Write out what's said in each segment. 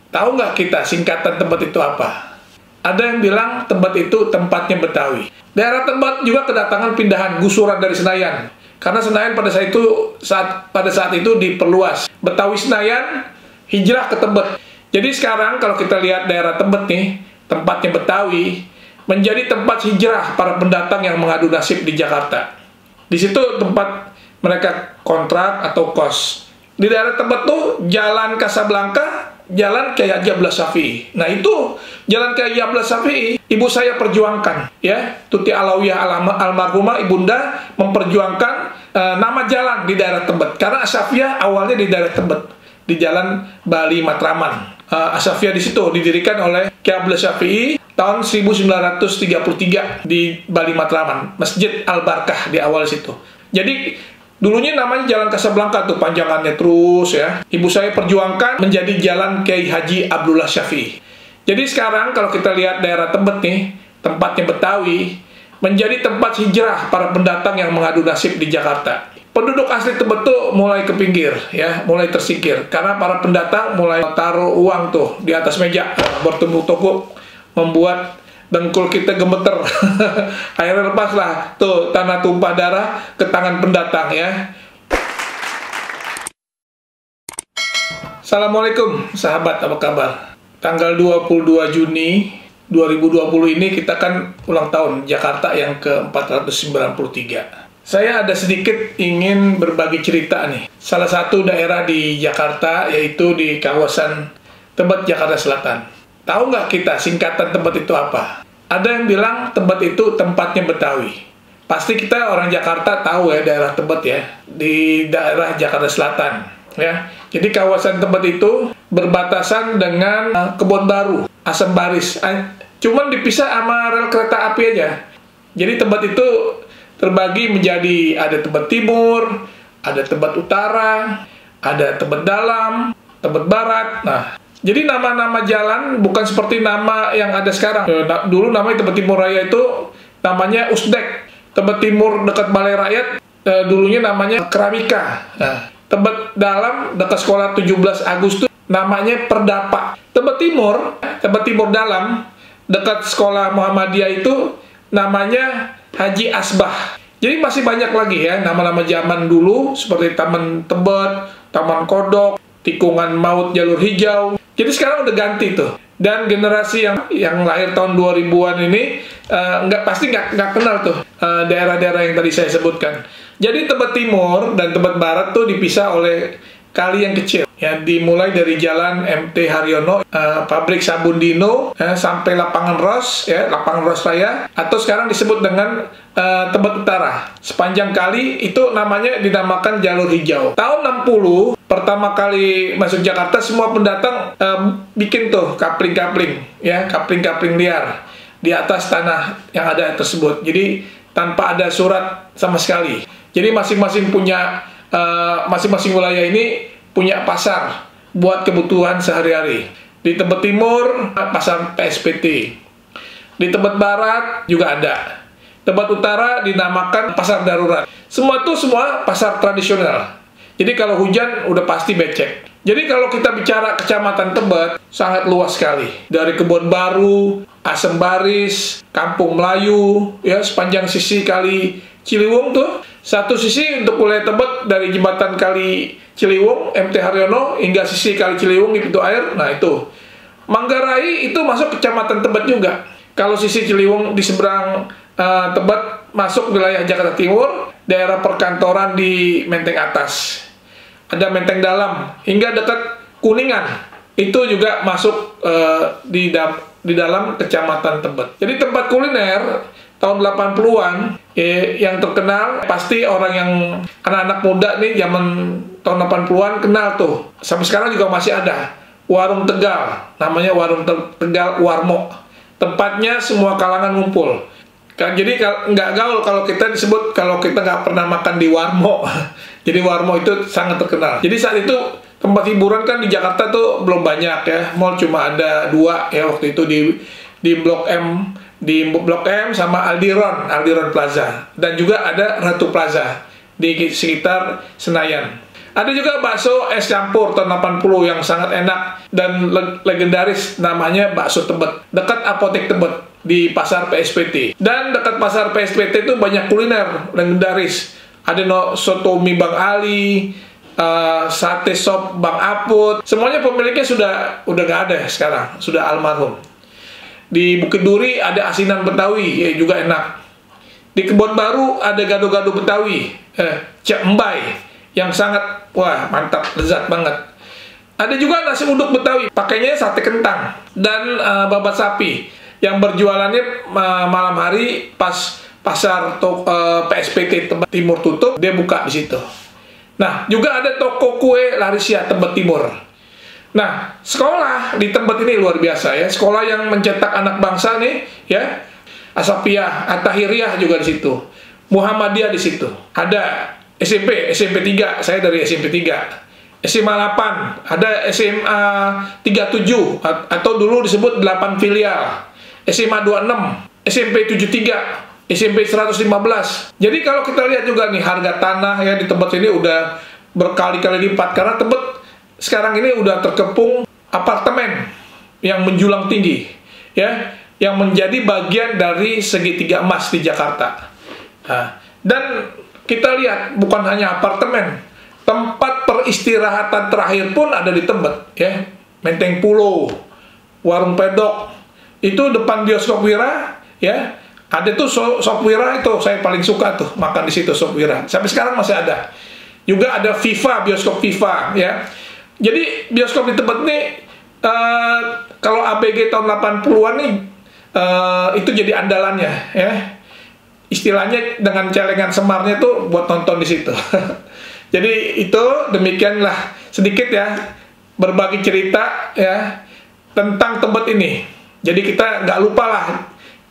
Tahu nggak kita singkatan Tebet itu apa? Ada yang bilang Tebet itu tempatnya Betawi. Daerah Tebet juga kedatangan pindahan gusuran dari Senayan. Karena Senayan pada saat itu diperluas. Betawi Senayan hijrah ke Tebet. Jadi sekarang kalau kita lihat daerah Tebet nih, tempatnya Betawi, menjadi tempat hijrah para pendatang yang mengadu nasib di Jakarta. Di situ tempat mereka kontrak atau kos. Di daerah Tebet tuh Jalan Kasablanka, Jalan Kyai Haji Abdullah Syafi'i. Nah itu Jalan Kyai Haji Abdullah Syafi'i, ibu saya perjuangkan, ya, Tuti Alawiyah almarhumah ibunda memperjuangkan nama jalan di daerah Tebet. Karena Asyafiyah awalnya di daerah Tebet, di Jalan Bali Matraman. Asyafiyah di situ didirikan oleh Kyai Abdullah Syafi'i tahun 1933 di Bali Matraman, Masjid Al-Barkah di awal situ. Jadi dulunya namanya Jalan Kasablanka tuh panjangannya terus ya. Ibu saya perjuangkan menjadi Jalan Kyai Haji Abdullah Syafi'i. Jadi sekarang kalau kita lihat daerah Tebet nih, tempatnya Betawi, menjadi tempat hijrah para pendatang yang mengadu nasib di Jakarta. Penduduk asli Tebet tuh mulai ke pinggir ya, mulai tersingkir karena para pendatang mulai taruh uang tuh di atas meja bertumpuk-tumpuk, membuat dengkul kita gemeter. Akhirnya lepaslah tuh tanah tumpah darah ke tangan pendatang ya. Assalamualaikum sahabat, apa kabar? Tanggal 22 Juni 2020 ini kita kan ulang tahun Jakarta yang ke-493. Saya ada sedikit ingin berbagi cerita nih. Salah satu daerah di Jakarta yaitu di kawasan Tebet, Jakarta Selatan. Tahu nggak kita singkatan Tebet itu apa? Ada yang bilang Tebet itu tempatnya Betawi. Pasti kita orang Jakarta tahu ya daerah Tebet ya, di daerah Jakarta Selatan ya. Jadi kawasan Tebet itu berbatasan dengan Kebon Baru, Asam Baris. Cuman dipisah sama rel kereta api aja. Jadi Tebet itu terbagi menjadi ada Tebet Timur, ada Tebet Utara, ada Tebet Dalam, Tebet Barat. Nah, jadi nama-nama jalan bukan seperti nama yang ada sekarang. Dulu namanya Tebet Timur Raya itu namanya Usdek. Tebet Timur dekat Balai Rakyat dulunya namanya Keramika. Nah, Tebet Dalam dekat sekolah 17 Agustus namanya Perdapa. Tebet Timur Dalam dekat sekolah Muhammadiyah itu namanya Haji Asbah. Jadi masih banyak lagi ya nama-nama zaman dulu seperti Taman Tebet, Taman Kodok, Tikungan Maut Jalur Hijau. Jadi sekarang udah ganti tuh. Dan generasi yang lahir tahun 2000-an ini pasti nggak kenal tuh daerah-daerah yang tadi saya sebutkan. Jadi Tebet Timur dan Tebet Barat tuh dipisah oleh kali yang kecil. Ya, dimulai dari Jalan MT Haryono, Pabrik Sabun Dino, sampai Lapangan Ros, ya, Lapangan Ros Raya, atau sekarang disebut dengan Tebet Utara. Sepanjang kali itu namanya dinamakan Jalur Hijau. Tahun 60 pertama kali masuk Jakarta, semua pendatang bikin tuh kapling-kapling, ya, kapling-kapling liar di atas tanah yang ada tersebut. Jadi tanpa ada surat sama sekali. Jadi masing-masing wilayah ini punya pasar buat kebutuhan sehari-hari. Di Tebet Timur pasar PSPT, di Tebet Barat juga ada. Tebet Utara dinamakan pasar darurat. Semua pasar tradisional. Jadi kalau hujan udah pasti becek. Jadi kalau kita bicara kecamatan Tebet sangat luas sekali. Dari Kebon Baru, Asam Baris, Kampung Melayu, ya, sepanjang sisi Kali Ciliwung tuh. Satu sisi untuk wilayah Tebet dari jembatan Kali Ciliwung, MT Haryono, hingga sisi Kali Ciliwung di pintu air. Nah itu Manggarai itu masuk kecamatan Tebet juga. Kalau sisi Ciliwung di seberang Tebet masuk wilayah Jakarta Timur, daerah perkantoran di Menteng Atas. Ada Menteng Dalam hingga dekat Kuningan. Itu juga masuk di dalam kecamatan Tebet. Jadi tempat kuliner tahun 80-an yang terkenal, pasti orang yang anak-anak muda nih zaman tahun 80-an kenal tuh. Sampai sekarang juga masih ada. Warung Tegal, namanya Warung Tegal Warmo. Tempatnya semua kalangan ngumpul. Jadi nggak gaul kalau kita disebut kalau kita nggak pernah makan di Warmo. Jadi Warmo itu sangat terkenal. Jadi saat itu tempat hiburan kan di Jakarta tuh belum banyak ya. Mall cuma ada 2 ya waktu itu di Blok M. Di Blok M sama Aldiron Plaza. Dan juga ada Ratu Plaza di sekitar Senayan. Ada juga bakso es campur tahun 80 yang sangat enak dan legendaris, namanya bakso Tebet, dekat apotek Tebet di pasar PSPT. Dan dekat pasar PSPT itu banyak kuliner legendaris. Ada soto mie Bang Ali, sate sop Bang Aput. Semuanya pemiliknya udah nggak ada sekarang, sudah almarhum. Di Bukit Duri ada asinan Betawi, ya juga enak. Di Kebon Baru ada gado-gado Betawi, Cek Embai, yang sangat, wah mantap, lezat banget. Ada juga nasi uduk Betawi, pakainya sate kentang dan babat sapi, yang berjualannya malam hari pas pasar PSPT Tebet Timur tutup, dia buka di situ. Nah, juga ada toko kue Larisia Tebet Timur. Nah, sekolah di Tebet ini luar biasa ya, sekolah yang mencetak anak bangsa nih, ya. Asapiyah, At-Tahiriyah juga di situ. Muhammadiyah di situ. Ada SMP 3, saya dari SMP 3. SMA 8, ada SMA 37 atau dulu disebut 8 filial. SMA 26, SMP 73, SMP 115. Jadi kalau kita lihat juga nih harga tanah ya di Tebet ini udah berkali-kali lipat, karena Tebet sekarang ini udah terkepung apartemen yang menjulang tinggi, ya, yang menjadi bagian dari segitiga emas di Jakarta. Nah, dan kita lihat bukan hanya apartemen, tempat peristirahatan terakhir pun ada di Tebet, ya. Menteng Pulo, Warung Pedok, itu depan bioskop Wira, ya. Ada tuh sop Wira, itu saya paling suka tuh makan di situ, sop Wira. Sampai sekarang masih ada. Juga ada FIFA, bioskop FIFA, ya. Jadi bioskop di Tebet nih, kalau ABG tahun 80-an nih, itu jadi andalannya, ya. Istilahnya dengan celengan semarnya tuh buat nonton di situ. Jadi itu demikianlah sedikit ya berbagi cerita ya tentang Tebet ini. Jadi kita nggak lupa lah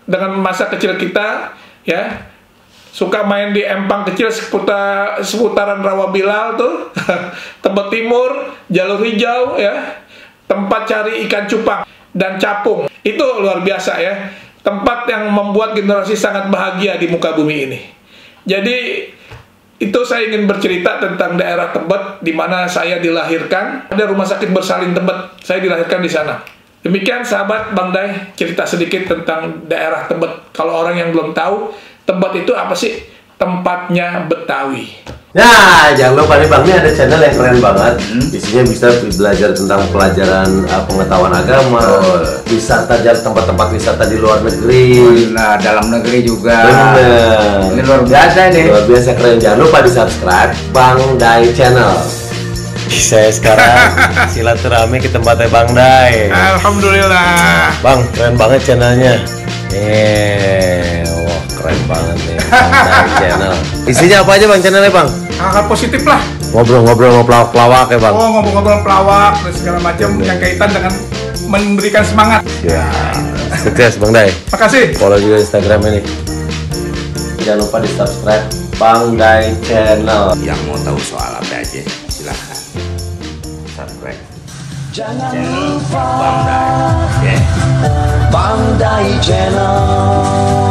dengan masa kecil kita ya, suka main di empang kecil seputaran Rawa Bilal tuh, Tebet Timur, jalur hijau ya, tempat cari ikan cupang dan capung. Itu luar biasa ya, tempat yang membuat generasi sangat bahagia di muka bumi ini. Jadi itu saya ingin bercerita tentang daerah Tebet di mana saya dilahirkan. Ada rumah sakit bersalin Tebet, saya dilahirkan di sana. Demikian sahabat Bang Day, cerita sedikit tentang daerah Tebet. Kalau orang yang belum tahu, Tebet itu apa sih? Tempatnya Betawi. Nah, jangan lupa nih Bang, ini ada channel yang keren banget. Isinya bisa belajar tentang pelajaran pengetahuan agama, wisata, tempat-tempat wisata di luar negeri. Nah, dalam negeri juga. Bener. Ini luar biasa ini. Luar biasa keren. Jangan lupa di subscribe Bang Day Channel. Saya sekarang silaturahmi ke tempatnya Bang Day. Alhamdulillah. Bang, keren banget channelnya. Wah, keren banget nih Bang Day Channel. Isinya apa aja Bang channelnya Bang? Hal-hal positif lah. Ngobrol-ngobrol sama pelawak-pelawak ya Bang. Oh, ngobrol-ngobrol pelawak dan segala macam yang kaitan dengan memberikan semangat. Ya, sukses Bang Day. Makasih. Follow juga Instagram ini. Jangan lupa di subscribe Bang Day Channel. Yang mau tahu soal apa aja, silahkan subscribe channel Bang Day. Bang Day Channel.